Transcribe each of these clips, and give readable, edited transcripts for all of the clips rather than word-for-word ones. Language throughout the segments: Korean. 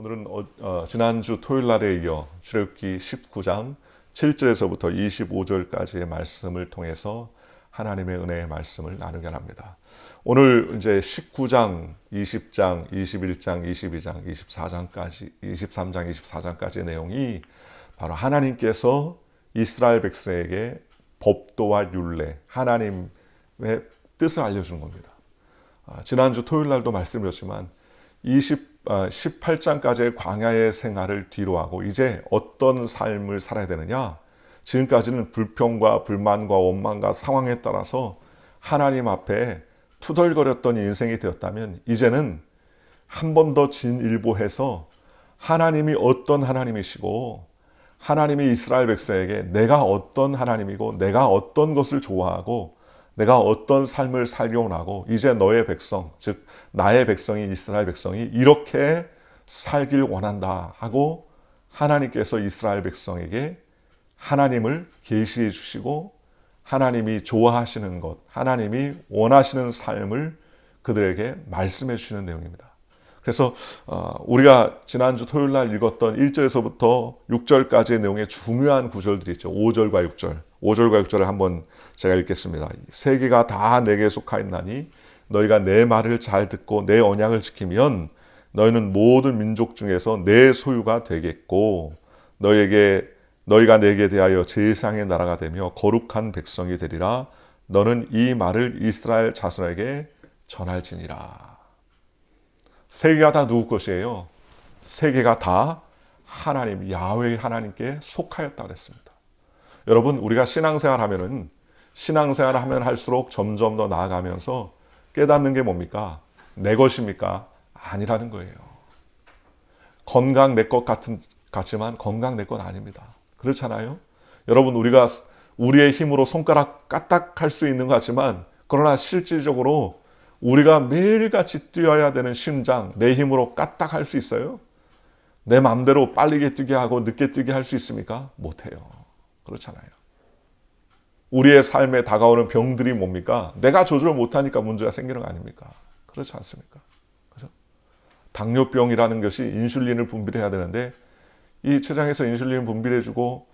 오늘은 지난주 토요일 날에 이어 출애굽기 19장 7절에서부터 25절까지의 말씀을 통해서 하나님의 은혜의 말씀을 나누게 합니다. 오늘 이제 19장, 20장, 21장, 22장, 24장까지 23장, 24장까지의 내용이 바로 하나님께서 이스라엘 백성에게 법도와 율례, 하나님의 뜻을 알려주는 겁니다. 지난주 토요일 날도 말씀드렸지만 18장까지의 광야의 생활을 뒤로하고 이제 어떤 삶을 살아야 되느냐? 지금까지는 불평과 불만과 원망과 상황에 따라서 하나님 앞에 투덜거렸던 인생이 되었다면 이제는 한 번 더 진일보해서 하나님이 어떤 하나님이시고 하나님이 이스라엘 백성에게 내가 어떤 하나님이고 내가 어떤 것을 좋아하고 내가 어떤 삶을 살려 원하고 이제 너의 백성, 즉 나의 백성인 이스라엘 백성이 이렇게 살길 원한다 하고 하나님께서 이스라엘 백성에게 하나님을 계시해 주시고 하나님이 좋아하시는 것, 하나님이 원하시는 삶을 그들에게 말씀해 주시는 내용입니다. 그래서 우리가 지난주 토요일 날 읽었던 1절에서부터 6절까지의 내용의 중요한 구절들이 있죠. 5절과 6절. 5절과 6절을 한번 제가 읽겠습니다. 세계가 다 내게 속하였나니 너희가 내 말을 잘 듣고 내 언약을 지키면 너희는 모든 민족 중에서 내 소유가 되겠고 너희가 내게 대하여 제사장의 나라가 되며 거룩한 백성이 되리라. 너는 이 말을 이스라엘 자손에게 전할지니라. 세계가 다 누구 것이에요? 세계가 다 하나님, 야훼 하나님께 속하였다고 했습니다. 여러분, 우리가 신앙생활 하면 할수록 점점 더 나아가면서 깨닫는 게 뭡니까? 내 것입니까? 아니라는 거예요. 건강 내 것 같지만 건강 내 것 아닙니다. 그렇잖아요? 여러분, 우리가 우리의 힘으로 손가락 까딱할 수 있는 것 같지만 그러나 실질적으로 우리가 매일같이 뛰어야 되는 심장, 내 힘으로 까딱할 수 있어요? 내 마음대로 빠르게 뛰게 하고 늦게 뛰게 할 수 있습니까? 못해요. 그렇잖아요. 우리의 삶에 다가오는 병들이 뭡니까? 내가 조절 못하니까 문제가 생기는 거 아닙니까? 그렇지 않습니까? 그렇죠? 당뇨병이라는 것이 인슐린을 분비해야 되는데 이 췌장에서 인슐린을 분비해주고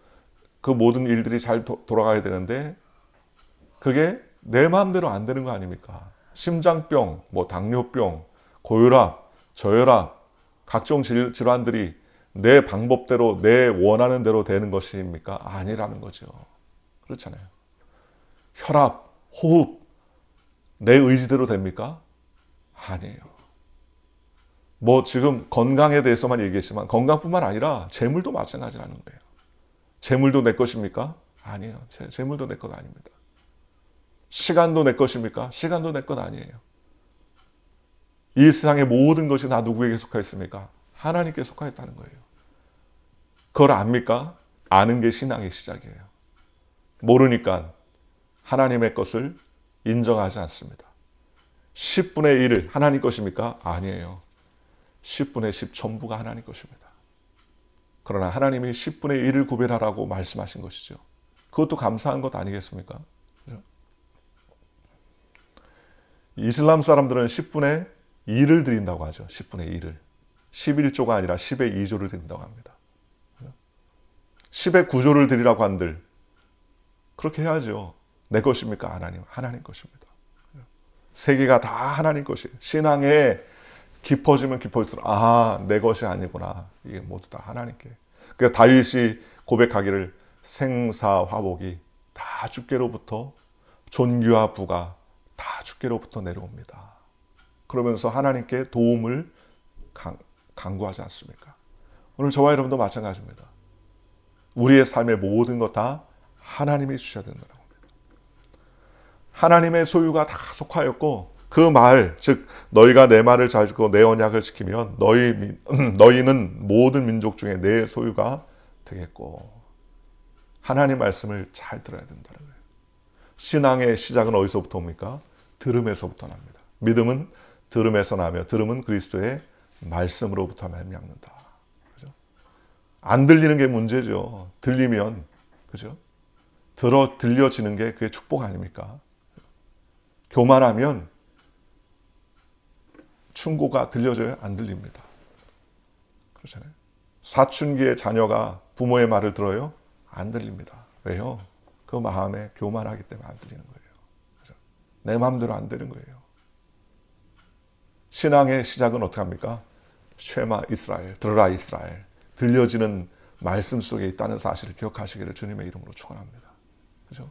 그 모든 일들이 잘 돌아가야 되는데 그게 내 마음대로 안 되는 거 아닙니까? 심장병, 당뇨병, 고혈압, 저혈압, 각종 질환들이 내 방법대로 내 원하는 대로 되는 것입니까? 아니라는 거죠. 그렇잖아요. 혈압, 호흡, 내 의지대로 됩니까? 아니에요. 지금 건강에 대해서만 얘기했지만 건강뿐만 아니라 재물도 마찬가지라는 거예요. 재물도 내 것입니까? 아니에요. 재물도 내 것 아닙니다. 시간도 내 것입니까? 시간도 내 것 아니에요. 이 세상의 모든 것이 다 누구에게 속하였습니까? 하나님께 속하였다는 거예요. 그걸 압니까? 아는 게 신앙의 시작이에요. 모르니까 하나님의 것을 인정하지 않습니다. 10분의 1을 하나님 것입니까? 아니에요. 10분의 10 전부가 하나님 것입니다. 그러나 하나님이 10분의 1을 구별하라고 말씀하신 것이죠. 그것도 감사한 것 아니겠습니까? 그렇죠? 이슬람 사람들은 10분의 2를 드린다고 하죠. 10분의 2를. 11조가 아니라 10의 2조를 드린다고 합니다. 10의 9조를 드리라고 한들 그렇게 해야죠. 내 것입니까? 하나님 것입니다. 세계가 다 하나님 것이에요. 신앙에 깊어지면 깊어질수록 내 것이 아니구나. 이게 모두 다 하나님께. 그래서 다윗이 고백하기를 생사화복이 다 주께로부터 존귀와 부가 다 주께로부터 내려옵니다. 그러면서 하나님께 도움을 간구하지 않습니까? 오늘 저와 여러분도 마찬가지입니다. 우리의 삶의 모든 것 다 하나님이 주셔야 된다는 겁니다. 하나님의 소유가 다 속하였고 그 말, 즉 너희가 내 말을 잘 듣고 내 언약을 지키면 너희는 모든 민족 중에 내 소유가 되겠고 하나님 말씀을 잘 들어야 된다는 거예요. 신앙의 시작은 어디서부터 옵니까? 들음에서부터 납니다. 믿음은 들음에서 나며 들음은 그리스도의 말씀으로부터 말미암는다. 그죠? 안 들리는 게 문제죠. 들리면 그죠? 들려지는 게 그게 축복 아닙니까? 교만하면 충고가 들려져요? 안 들립니다. 그렇잖아요. 사춘기의 자녀가 부모의 말을 들어요? 안 들립니다. 왜요? 그 마음에 교만하기 때문에 안 들리는 거예요. 그렇죠? 내 마음대로 안 되는 거예요. 신앙의 시작은 어떻게 합니까? 쉐마 이스라엘, 들어라 이스라엘. 들려지는 말씀 속에 있다는 사실을 기억하시기를 주님의 이름으로 축원합니다. 그죠?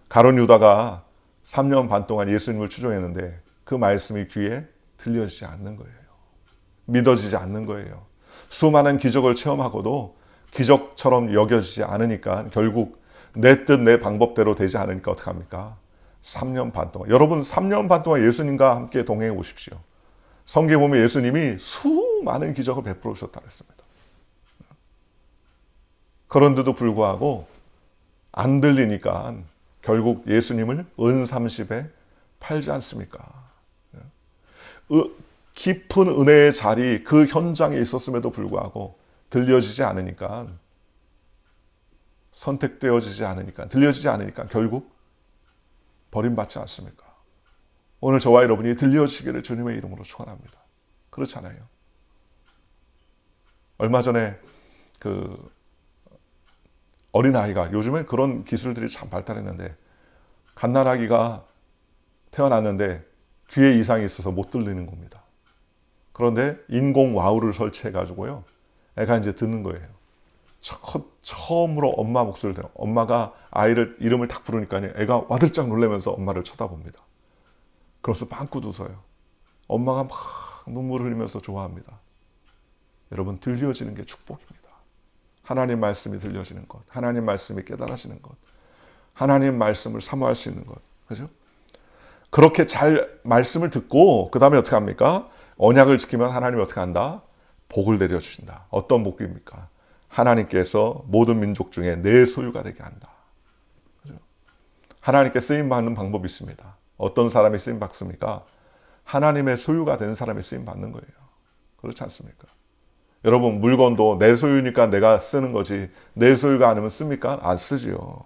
가룟 유다가 3년 반 동안 예수님을 추종했는데 그 말씀이 귀에 들려지지 않는 거예요. 믿어지지 않는 거예요. 수많은 기적을 체험하고도 기적처럼 여겨지지 않으니까 결국 내 뜻, 내 방법대로 되지 않으니까 어떡합니까? 3년 반 동안. 여러분 3년 반 동안 예수님과 함께 동행해 오십시오. 성경에 보면 예수님이 수많은 기적을 베풀어 주셨다고 했습니다. 그런데도 불구하고 안 들리니까 결국 예수님을 은 30에 팔지 않습니까? 깊은 은혜의 자리 그 현장에 있었음에도 불구하고 들려지지 않으니까 선택되어지지 않으니까 들려지지 않으니까 결국 버림받지 않습니까? 오늘 저와 여러분이 들려지기를 주님의 이름으로 축원합니다. 그렇잖아요. 얼마 전에 그 어린아이가 요즘에 그런 기술들이 참 발달했는데 갓난아기가 태어났는데 귀에 이상이 있어서 못 들리는 겁니다. 그런데 인공 와우를 설치해 가지고요. 애가 이제 듣는 거예요. 처음으로 엄마 목소리를 들어요. 엄마가 아이를 이름을 딱 부르니까 애가 와들짝 놀라면서 엄마를 쳐다봅니다. 그래서 빵꾸 웃어요. 엄마가 막 눈물을 흘리면서 좋아합니다. 여러분 들려지는 게 축복입니다. 하나님 말씀이 들려지는 것, 하나님 말씀이 깨달아지는 것, 하나님 말씀을 사모할 수 있는 것, 그죠? 그렇게 잘 말씀을 듣고 그 다음에 어떻게 합니까? 언약을 지키면 하나님이 어떻게 한다? 복을 내려주신다. 어떤 복입니까? 하나님께서 모든 민족 중에 내 소유가 되게 한다. 그죠? 하나님께 쓰임받는 방법이 있습니다. 어떤 사람이 쓰임받습니까? 하나님의 소유가 된 사람이 쓰임받는 거예요. 그렇지 않습니까? 여러분 물건도 내 소유니까 내가 쓰는 거지 내 소유가 아니면 씁니까? 안 쓰지요.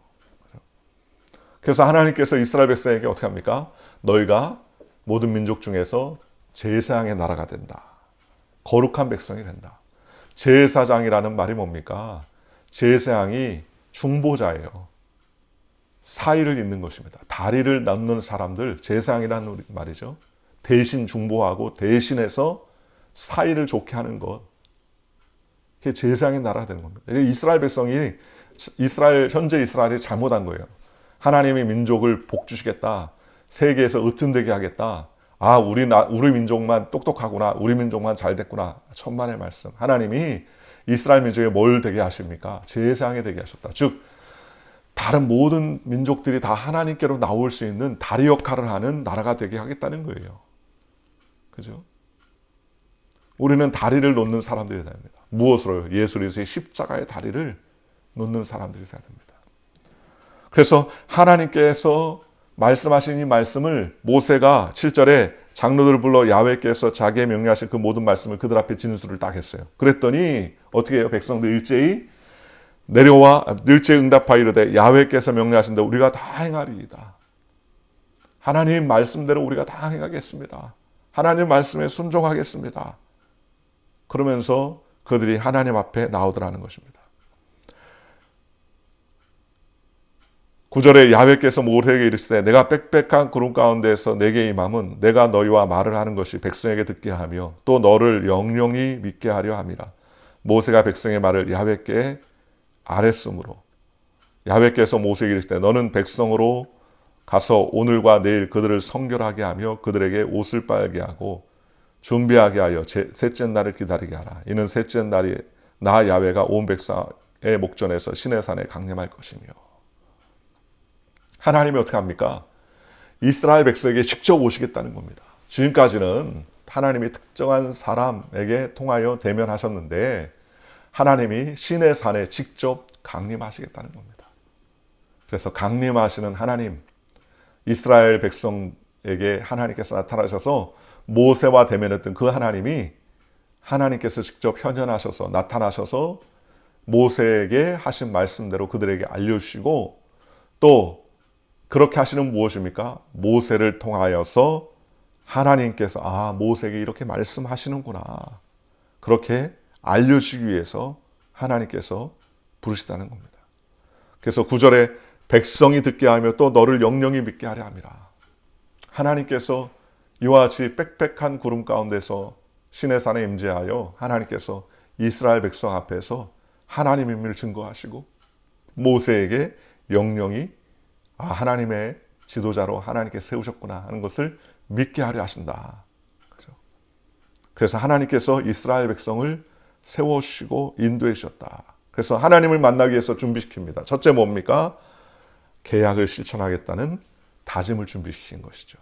그래서 하나님께서 이스라엘 백성에게 어떻게 합니까? 너희가 모든 민족 중에서 제사장의 나라가 된다. 거룩한 백성이 된다. 제사장이라는 말이 뭡니까? 제사장이 중보자예요. 사의를 잇는 것입니다. 다리를 놨는 사람들 제사장이라는 말이죠. 대신 중보하고 대신해서 사의를 좋게 하는 것. 그게 제사장의 나라가 되는 겁니다. 이스라엘 백성이 현재 이스라엘이 잘못한 거예요. 하나님이 민족을 복주시겠다. 세계에서 으뜸되게 하겠다. 아, 우리 민족만 똑똑하구나. 우리 민족만 잘 됐구나. 천만의 말씀. 하나님이 이스라엘 민족에 뭘 되게 하십니까? 제사장이 되게 하셨다. 즉 다른 모든 민족들이 다 하나님께로 나올 수 있는 다리 역할을 하는 나라가 되게 하겠다는 거예요. 그죠? 우리는 다리를 놓는 사람들이 돼야 됩니다. 무엇으로요? 예수 그리스도의 십자가의 다리를 놓는 사람들이 돼야 됩니다. 그래서 하나님께서 말씀하신 이 말씀을 모세가 7절에 장로들을 불러 야훼께서 자기의 명령하신 그 모든 말씀을 그들 앞에 진술을 딱 했어요. 그랬더니 어떻게 해요? 백성들 일제히 내려와 일제히 응답하여 이르되 야훼께서 명령하신 대로 우리가 다 행하리이다. 하나님 말씀대로 우리가 다 행하겠습니다. 하나님 말씀에 순종하겠습니다. 그러면서 그들이 하나님 앞에 나오더라는 것입니다. 9절에 야훼께서 모세에게 이르시되 내가 빽빽한 구름 가운데에서 내게 임함은 내가 너희와 말을 하는 것이 백성에게 듣게 하며 또 너를 영영히 믿게 하려 함이라. 모세가 백성의 말을 야훼께 아뢰으므로 야훼께서 모세에게 이르시되 너는 백성으로 가서 오늘과 내일 그들을 성결하게 하며 그들에게 옷을 빨게 하고 준비하게 하여 셋째 날을 기다리게 하라. 이는 셋째 날이 나 야훼가 온 백성의 목전에서 시내산에 강림할 것이며. 하나님이 어떻게 합니까? 이스라엘 백성에게 직접 오시겠다는 겁니다. 지금까지는 하나님이 특정한 사람에게 통하여 대면하셨는데 하나님이 시내산에 직접 강림하시겠다는 겁니다. 그래서 강림하시는 하나님, 이스라엘 백성에게 하나님께서 나타나셔서 모세와 대면했던 그 하나님이 하나님께서 직접 현현하셔서 나타나셔서 모세에게 하신 말씀대로 그들에게 알려주시고 또 그렇게 하시는 무엇입니까? 모세를 통하여서 하나님께서 모세에게 이렇게 말씀하시는구나. 그렇게 알려주기 위해서 하나님께서 부르시다는 겁니다. 그래서 9절에 백성이 듣게 하며 또 너를 영영히 믿게 하려 함이라. 하나님께서 이와 같이 빽빽한 구름 가운데서 시내산에 임재하여 하나님께서 이스라엘 백성 앞에서 하나님임을 증거하시고 모세에게 영영히 하나님의 지도자로 하나님께 세우셨구나 하는 것을 믿게 하려 하신다. 그래서 하나님께서 이스라엘 백성을 세워주시고 인도해 주셨다. 그래서 하나님을 만나기 위해서 준비시킵니다. 첫째 뭡니까? 계약을 실천하겠다는 다짐을 준비시킨 것이죠.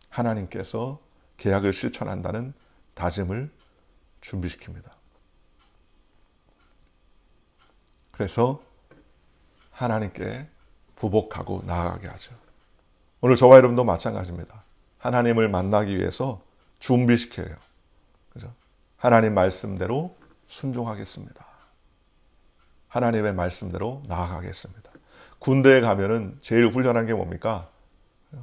하나님께서 계약을 실천한다는 다짐을 준비시킵니다. 그래서 하나님께 부복하고 나아가게 하죠. 오늘 저와 여러분도 마찬가지입니다. 하나님을 만나기 위해서 준비시켜요. 그죠? 하나님 말씀대로 순종하겠습니다. 하나님의 말씀대로 나아가겠습니다. 군대에 가면은 제일 훈련한 게 뭡니까?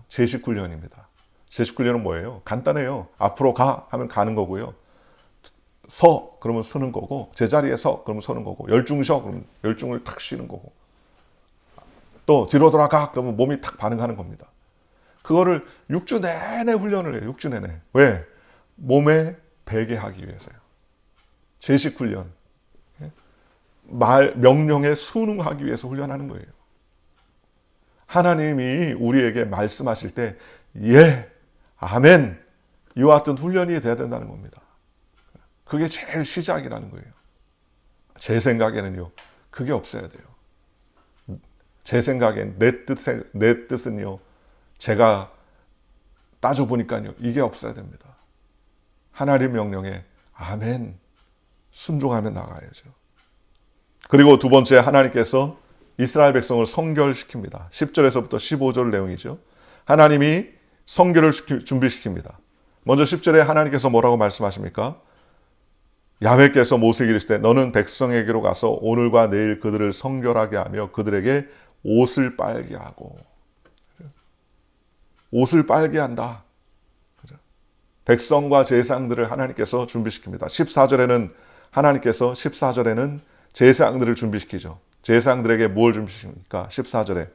제식 훈련입니다. 제식 훈련은 뭐예요? 간단해요. 앞으로 가 하면 가는 거고요. 서 그러면 서는 거고, 제자리에 서 그러면 서는 거고, 열중 쉬어 그러면 열중을 탁 쉬는 거고, 또 뒤로 돌아가 그러면 몸이 탁 반응하는 겁니다. 그거를 6주 내내 훈련을 해요. 6주 내내. 왜? 몸에 배게 하기 위해서요. 제식 훈련. 명령에 순응하기 위해서 훈련하는 거예요. 하나님이 우리에게 말씀하실 때 예, 아멘 이와 같은 훈련이 돼야 된다는 겁니다. 그게 제일 시작이라는 거예요. 제 생각에는요, 그게 없어야 돼요. 제 생각엔 내 뜻은요, 제가 따져보니까요, 이게 없어야 됩니다. 하나님 명령에 아멘 순종하며 나가야죠. 그리고 두 번째, 하나님께서 이스라엘 백성을 성결시킵니다. 10절에서부터 15절 내용이죠. 하나님이 성결을 준비시킵니다. 먼저 10절에 하나님께서 뭐라고 말씀하십니까? 야훼께서 모세에게 이르시되 너는 백성에게로 가서 오늘과 내일 그들을 성결하게 하며 그들에게 옷을 빨게 하고, 옷을 빨게 한다. 백성과 제사장들을 하나님께서 준비시킵니다. 14절에는 제사장들을 준비시키죠. 제사장들에게 뭘 준비시킵니까? 14절에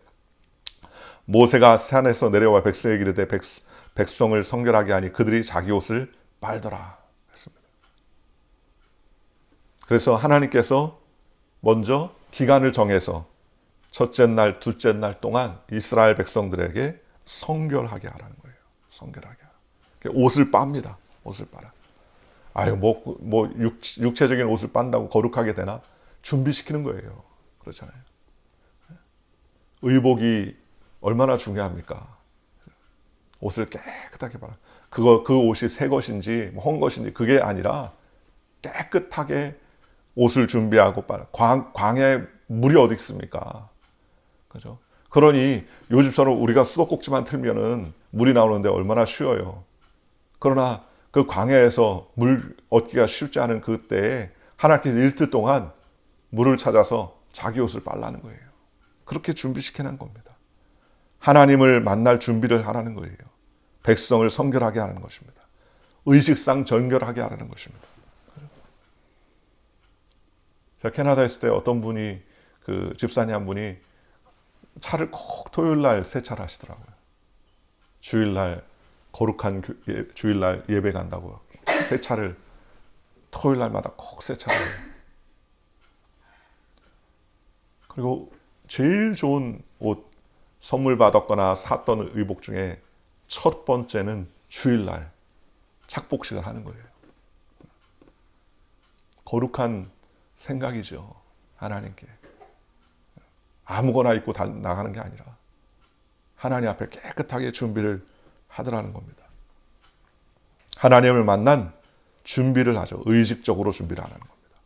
모세가 산에서 내려와 백성에게 이르되 백성을 성결하게 하니 그들이 자기 옷을 빨더라. 그래서 하나님께서 먼저 기간을 정해서 첫째 날, 둘째 날 동안 이스라엘 백성들에게 성결하게 하라는 거예요. 성결하게 하라. 옷을 빱니다. 옷을 빨아. 아유, 육체적인 옷을 빤다고 거룩하게 되나? 준비시키는 거예요. 그렇잖아요. 의복이 얼마나 중요합니까? 옷을 깨끗하게 빨아. 그 옷이 새 것인지 헌 것인지 그게 아니라 깨끗하게 옷을 준비하고 빨아. 광야에 물이 어디 있습니까? 그죠? 그러니 요즘처럼 우리가 수도꼭지만 틀면은 물이 나오는데 얼마나 쉬워요. 그러나 그 광야에서 물 얻기가 쉽지 않은 그때에 하나님께서 일주 동안 물을 찾아서 자기 옷을 빨라는 거예요. 그렇게 준비시키는 겁니다. 하나님을 만날 준비를 하라는 거예요. 백성을 성결하게 하는 것입니다. 의식상 정결하게 하라는 것입니다. 제가 캐나다에 있을 때 어떤 분이, 그 집사님 한 분이 차를 꼭 토요일날 세차를 하시더라고요. 주일날 거룩한 주일날 예배 간다고 세차를 토요일날마다 꼭 세차를 해요. 그리고 제일 좋은 옷 선물 받았거나 샀던 의복 중에 첫 번째는 주일날 착복식을 하는 거예요. 거룩한 생각이죠. 하나님께. 아무거나 입고 나가는 게 아니라 하나님 앞에 깨끗하게 준비를 하더라는 겁니다. 하나님을 만난 준비를 하죠. 의식적으로 준비를 하는 겁니다.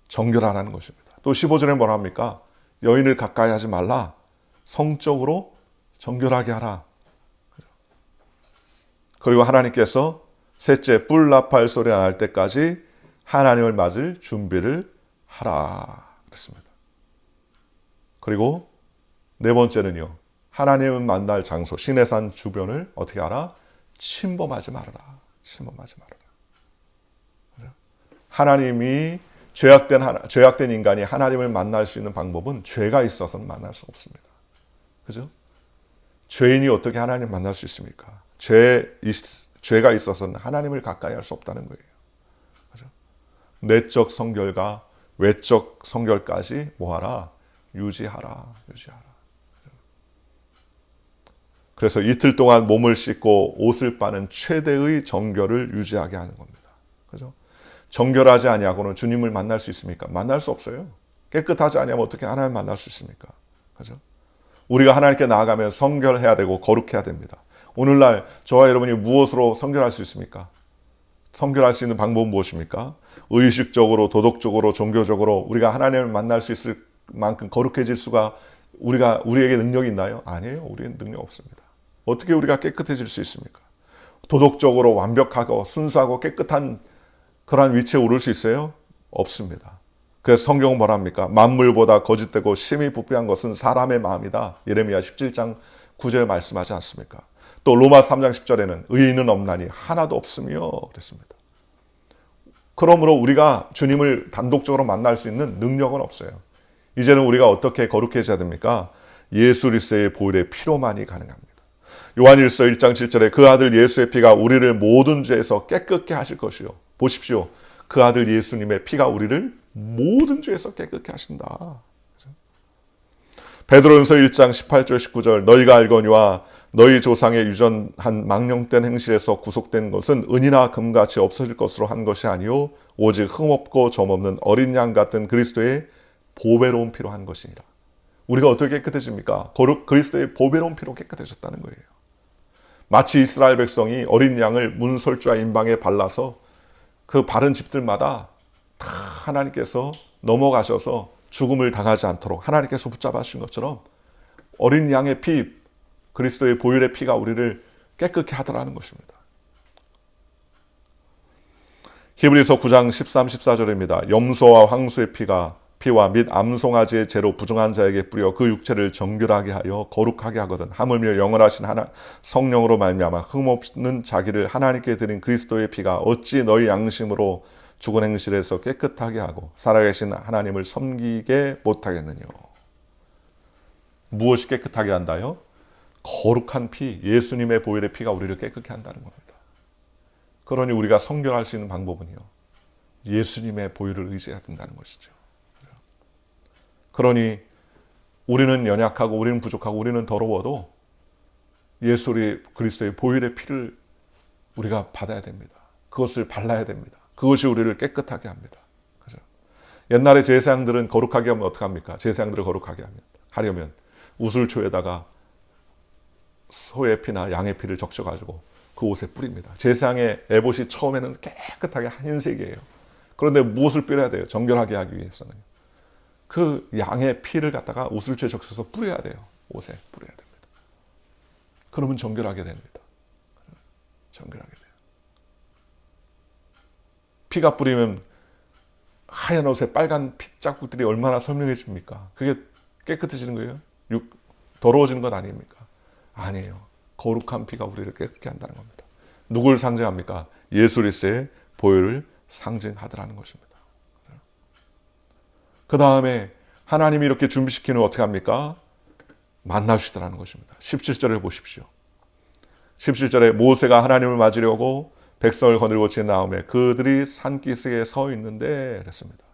정결하라는 것입니다. 또 15절에 뭐라 합니까? 여인을 가까이 하지 말라. 성적으로 정결하게 하라. 그리고 하나님께서 셋째, 뿔 나팔 소리 안 날 때까지 하나님을 맞을 준비를 하라 그랬습니다. 그리고 네 번째는요, 하나님을 만날 장소 시내산 주변을 어떻게 하라? 침범하지 말아라. 침범하지 말아라. 하나님이 죄악된 인간이 하나님을 만날 수 있는 방법은 죄가 있어서는 만날 수 없습니다. 그죠? 죄인이 어떻게 하나님 만날 수 있습니까? 죄가 있어서는 하나님을 가까이 할 수 없다는 거예요. 그죠? 내적 성결과 외적 성결까지 뭐하라? 유지하라. 그래서 이틀 동안 몸을 씻고 옷을 빠는 최대의 정결을 유지하게 하는 겁니다. 그죠? 정결하지 아니하고는 주님을 만날 수 있습니까? 만날 수 없어요. 깨끗하지 아니하면 어떻게 하나님을 만날 수 있습니까? 그죠? 우리가 하나님께 나아가면 성결해야 되고 거룩해야 됩니다. 오늘날 저와 여러분이 무엇으로 성결할 수 있습니까? 성결할 수 있는 방법은 무엇입니까? 의식적으로, 도덕적으로, 종교적으로 우리가 하나님을 만날 수 있을 만큼 거룩해질 수가 우리에게 능력이 있나요? 아니에요. 우리는 능력 없습니다. 어떻게 우리가 깨끗해질 수 있습니까? 도덕적으로 완벽하고 순수하고 깨끗한 그러한 위치에 오를 수 있어요? 없습니다. 그래서 성경은 뭐랍니까? 만물보다 거짓되고 심히 부패한 것은 사람의 마음이다. 예레미야 17장 9절 말씀하지 않습니까? 또 로마 3장 10절에는 의인은 없나니 하나도 없으며 그랬습니다. 그러므로 우리가 주님을 단독적으로 만날 수 있는 능력은 없어요. 이제는 우리가 어떻게 거룩해져야 됩니까? 예수 그리스도의 보혈의 피로만이 가능합니다. 요한일서 1장 7절에 그 아들 예수의 피가 우리를 모든 죄에서 깨끗게 하실 것이요. 보십시오. 그 아들 예수님의 피가 우리를 모든 죄에서 깨끗게 하신다. 베드로전서 1장 18절 19절 너희가 알거니와 너희 조상의 유전한 망령된 행실에서 구속된 것은 은이나 금같이 없어질 것으로 한 것이 아니요 오직 흠없고 점없는 어린 양 같은 그리스도의 보배로운 피로 한 것이니라. 우리가 어떻게 깨끗해집니까? 그리스도의 보배로운 피로 깨끗해졌다는 거예요. 마치 이스라엘 백성이 어린 양을 문설주와 임방에 발라서 그 바른 집들마다 다 하나님께서 넘어가셔서 죽음을 당하지 않도록 하나님께서 붙잡아 주신 것처럼 어린 양의 피, 그리스도의 보혈의 피가 우리를 깨끗게 하더라는 것입니다. 히브리서 9장 13, 14절입니다. 염소와 황소의 피와 및 암송아지의 죄로 부정한 자에게 뿌려 그 육체를 정결하게 하여 거룩하게 하거든 하물며 영원하신 성령으로 말미암아 흠없는 자기를 하나님께 드린 그리스도의 피가 어찌 너희 양심으로 죽은 행실에서 깨끗하게 하고 살아계신 하나님을 섬기게 못하겠느냐. 무엇이 깨끗하게 한다요? 거룩한 피, 예수님의 보혈의 피가 우리를 깨끗게 한다는 겁니다. 그러니 우리가 성결할 수 있는 방법은요, 예수님의 보혈을 의지해야 된다는 것이죠. 그러니 우리는 연약하고 우리는 부족하고 우리는 더러워도 예수 그리스도의 보혈의 피를 우리가 받아야 됩니다. 그것을 발라야 됩니다. 그것이 우리를 깨끗하게 합니다. 그죠? 옛날에 제사장들은 거룩하게 하면 어떡합니까? 제사장들을 거룩하게 하려면 우슬초에다가 소의 피나 양의 피를 적셔가지고 그 옷에 뿌립니다. 제사장의 에봇이 처음에는 깨끗하게 흰색이에요. 그런데 무엇을 뿌려야 돼요? 정결하게 하기 위해서는. 그 양의 피를 갖다가 우슬초에 적셔서 뿌려야 돼요. 옷에 뿌려야 됩니다. 그러면 정결하게 됩니다. 정결하게 돼요. 피가 뿌리면 하얀 옷에 빨간 핏자국들이 얼마나 선명해집니까? 그게 깨끗해지는 거예요? 더러워지는 건 아닙니까? 아니에요. 거룩한 피가 우리를 깨끗게 한다는 겁니다. 누굴 상징합니까? 예수 그리스도의 보혈을 상징하더라는 것입니다. 그 다음에 하나님이 이렇게 준비시키는 어떻게 합니까? 만나주시더라는 것입니다. 17절을 보십시오. 17절에 모세가 하나님을 맞으려고 백성을 거느리고 지나오매 그들이 산기슭에 서 있는데 그랬습니다.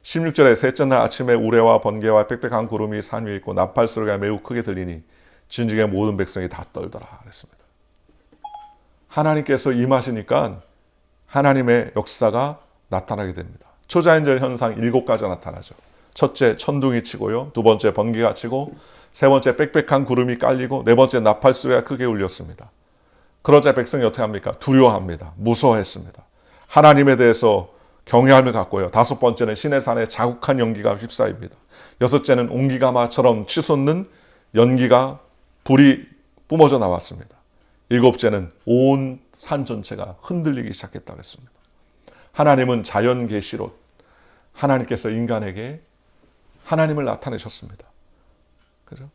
16절에 셋째 날 아침에 우레와 번개와 빽빽한 구름이 산 위에 있고 나팔 소리가 매우 크게 들리니 진중의 모든 백성이 다 떨더라 그랬습니다. 하나님께서 임하시니까 하나님의 역사가 나타나게 됩니다. 초자연적 현상 7가지가 나타나죠. 첫째, 천둥이 치고요. 두 번째, 번개가 치고, 세 번째, 빽빽한 구름이 깔리고, 네 번째, 나팔 소리가 크게 울렸습니다. 그러자 백성이 어떻게 합니까? 두려워합니다. 무서워했습니다. 하나님에 대해서 경외함을 갖고요. 다섯 번째는 시내산에 자국한 연기가 휩싸입니다. 여섯째는 옹기가마처럼 치솟는 연기가 불이 뿜어져 나왔습니다. 일곱째는 온 산 전체가 흔들리기 시작했다고 했습니다. 하나님은 자연 계시로 하나님께서 인간에게 하나님을 나타내셨습니다. 그죠?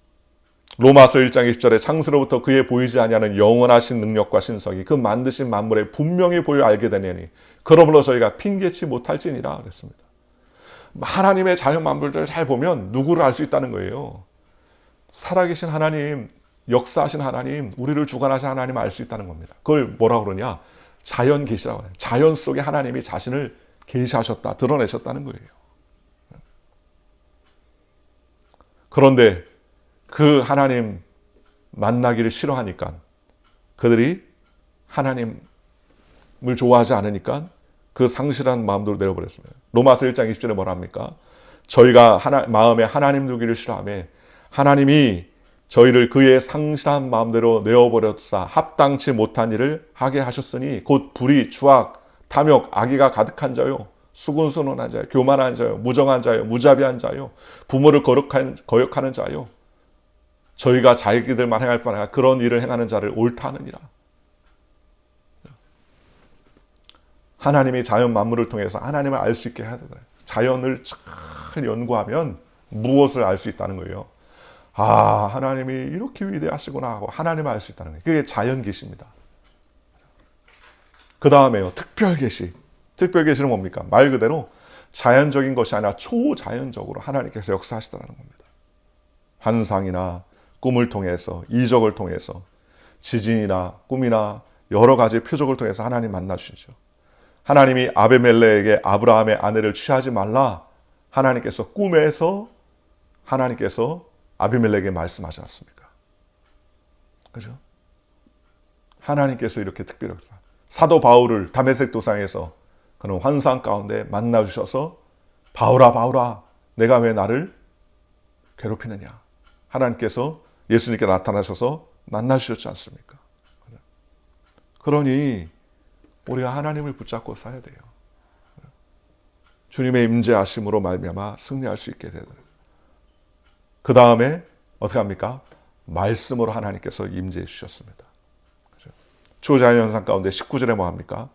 로마서 1장 20절에 창세로부터 그의 보이지 아니하는 영원하신 능력과 신성이 그 만드신 만물에 분명히 보여 알게 되느니 그러므로 저희가 핑계치 못할지니라 그랬습니다. 하나님의 자연 만물들을 잘 보면 누구를 알 수 있다는 거예요. 살아계신 하나님, 역사하신 하나님, 우리를 주관하신 하나님을 알 수 있다는 겁니다. 그걸 뭐라고 그러냐? 자연 계시라고 해요. 자연 속에 하나님이 자신을 계시하셨다, 드러내셨다는 거예요. 그런데 그 하나님 만나기를 싫어하니까, 그들이 하나님을 좋아하지 않으니까 그 상실한 마음대로 내려버렸습니다. 로마서 1장 20절에 뭐라 합니까? 저희가 마음에 하나님 두기를 싫어하며 하나님이 저희를 그의 상실한 마음대로 내어버려두사 합당치 못한 일을 하게 하셨으니 곧 불의, 추악, 탐욕, 악의가 가득한 자요, 수군수론한 자요, 교만한 자요, 무정한 자요, 무자비한 자요, 부모를 거역하는 자요, 저희가 자기들만 행할 바나 그런 일을 행하는 자를 옳다 하느니라. 하나님이 자연 만물을 통해서 하나님을 알 수 있게 해야 되다. 자연을 잘 연구하면 무엇을 알 수 있다는 거예요. 아, 하나님이 이렇게 위대하시구나 하고 하나님을 알 수 있다는 거예요. 그게 자연 계시입니다. 그 다음에요, 특별 계시. 특별 계시는 뭡니까? 말 그대로 자연적인 것이 아니라 초자연적으로 하나님께서 역사하시더라는 겁니다. 환상이나 꿈을 통해서, 이적을 통해서, 지진이나 꿈이나 여러 가지 표적을 통해서 하나님 만나주시죠. 하나님이 아비멜렉에게 아브라함의 아내를 취하지 말라, 하나님께서 꿈에서 하나님께서 아비멜렉에게 말씀하지 않습니까? 그죠? 하나님께서 이렇게 특별히 사도 바울을 다메섹 도상에서 그는 환상 가운데 만나주셔서 바울아 바울아 내가 왜 나를 괴롭히느냐, 하나님께서 예수님께 나타나셔서 만나주셨지 않습니까? 그러니 우리가 하나님을 붙잡고 살아야 돼요. 주님의 임재하심으로 말미암아 승리할 수 있게 되더라고요. 그 다음에 어떻게 합니까? 말씀으로 하나님께서 임재해 주셨습니다. 초자연 현상 가운데 19절에 뭐 합니까?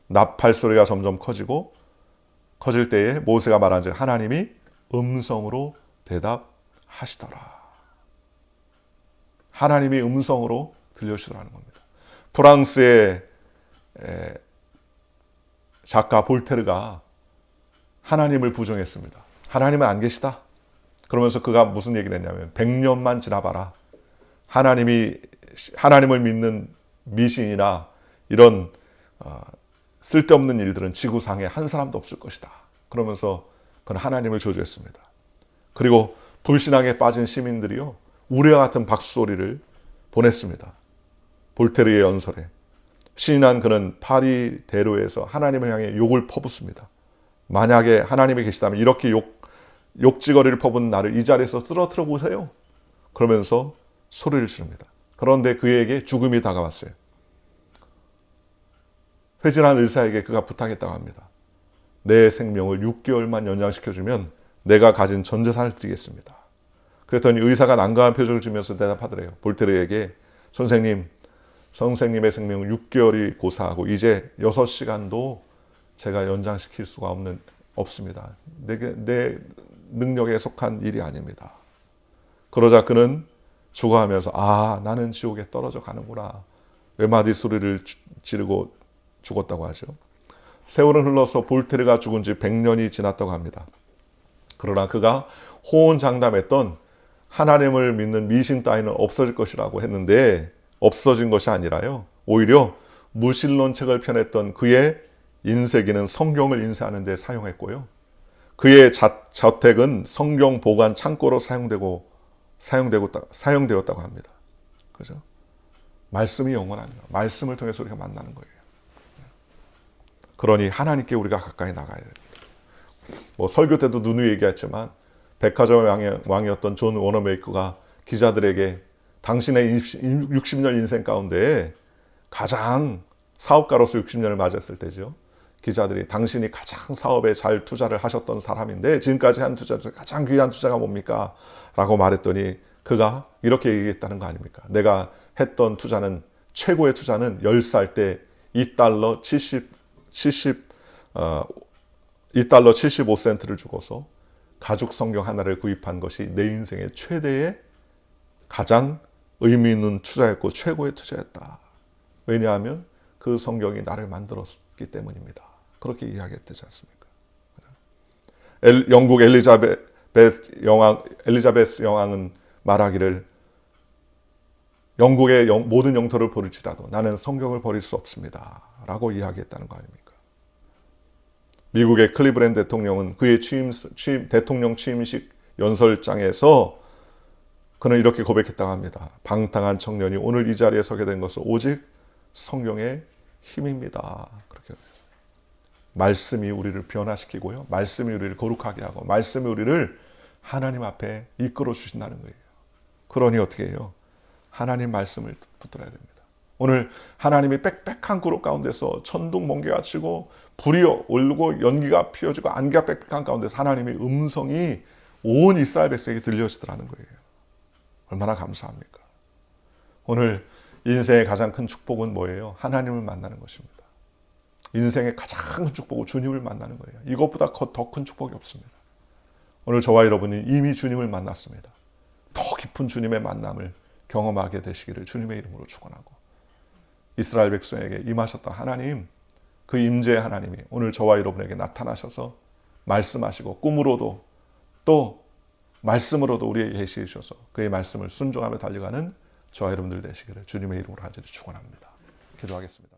나팔 소리가 점점 커질 때에 모세가 말한 즉 하나님이 음성으로 대답하시더라. 하나님이 음성으로 들려주시더라는 겁니다. 프랑스의 작가 볼테르가 하나님을 부정했습니다. 하나님은 안 계시다. 그러면서 그가 무슨 얘기를 했냐면 100년만 지나봐라. 하나님을 믿는 미신이나 이런 쓸데없는 일들은 지구상에 한 사람도 없을 것이다. 그러면서 그는 하나님을 저주했습니다. 그리고 불신앙에 빠진 시민들이요, 우리와 같은 박수소리를 보냈습니다. 볼테르의 연설에 신인한 그는 파리 대로에서 하나님을 향해 욕을 퍼붓습니다. 만약에 하나님이 계시다면 이렇게 욕지거리를 퍼붓는 나를 이 자리에서 쓰러뜨려 보세요. 그러면서 소리를 지릅니다. 그런데 그에게 죽음이 다가왔어요. 회진한 의사에게 그가 부탁했다고 합니다. 내 생명을 6개월만 연장시켜주면 내가 가진 전 재산을 드리겠습니다. 그랬더니 의사가 난감한 표정을 지으면서 대답하더래요. 볼테르에게 선생님의 생명은 6개월이 고사하고 이제 6시간도 제가 연장시킬 수가 없습니다. 내 능력에 속한 일이 아닙니다. 그러자 그는 죽어가면서 나는 지옥에 떨어져 가는구나 몇 마디 소리를 지르고 죽었다고 하죠. 세월은 흘러서 볼테르가 죽은 지 100년이 지났다고 합니다. 그러나 그가 호언장담했던 하나님을 믿는 미신 따위는 없어질 것이라고 했는데 없어진 것이 아니라요, 오히려 무신론 책을 펴냈던 그의 인쇄기는 성경을 인쇄하는 데 사용했고요, 그의 저택은 성경 보관 창고로 사용되었다고 합니다. 그죠? 말씀이 영원합니다. 말씀을 통해서 우리가 만나는 거예요. 그러니 하나님께 우리가 가까이 나가야 됩니다. 설교 때도 누누이 얘기했지만 백화점 왕이었던 존 워너메이커가 기자들에게 당신의 60년 인생 가운데 가장 사업가로서 60년을 맞았을 때죠. 기자들이 당신이 가장 사업에 잘 투자를 하셨던 사람인데 지금까지 한 투자 중에 가장 귀한 투자가 뭡니까? 라고 말했더니 그가 이렇게 얘기했다는 거 아닙니까? 내가 했던 투자는, 최고의 투자는 10살 때 $2 75센트를 주고서 가죽 성경 하나를 구입한 것이 내 인생의 최대의 가장 의미 있는 투자였고 최고의 투자였다. 왜냐하면 그 성경이 나를 만들었기 때문입니다. 그렇게 이야기했지 않습니까? 영국 엘리자베스 여왕은 말하기를 영국의 모든 영토를 버릴지라도 나는 성경을 버릴 수 없습니다. 라고 이야기했다는 거 아닙니까? 미국의 클리브랜드 대통령은 그의 대통령 취임식 연설장에서 그는 이렇게 고백했다고 합니다. 방탕한 청년이 오늘 이 자리에 서게 된 것은 오직 성경의 힘입니다. 그렇게 말씀이 우리를 변화시키고요. 말씀이 우리를 거룩하게 하고 말씀이 우리를 하나님 앞에 이끌어 주신다는 거예요. 그러니 어떻게 해요? 하나님 말씀을 붙들어야 됩니다. 오늘 하나님이 빽빽한 그룹 가운데서 천둥 번개가 치고 불이 오르고 연기가 피어지고 안개가 빽빽한 가운데서 하나님의 음성이 온 이스라엘 백성에게 들려지더라는 거예요. 얼마나 감사합니까? 오늘 인생의 가장 큰 축복은 뭐예요? 하나님을 만나는 것입니다. 인생의 가장 큰 축복은 주님을 만나는 거예요. 이것보다 더 큰 축복이 없습니다. 오늘 저와 여러분이 이미 주님을 만났습니다. 더 깊은 주님의 만남을 경험하게 되시기를 주님의 이름으로 축원하고 이스라엘 백성에게 임하셨던 하나님, 그 임재의 하나님이 오늘 저와 여러분에게 나타나셔서 말씀하시고 꿈으로도 또 말씀으로도 우리에게 계시해 주셔서 그의 말씀을 순종하며 달려가는 저와 여러분들 되시기를 주님의 이름으로 간절히 축원합니다. 기도하겠습니다.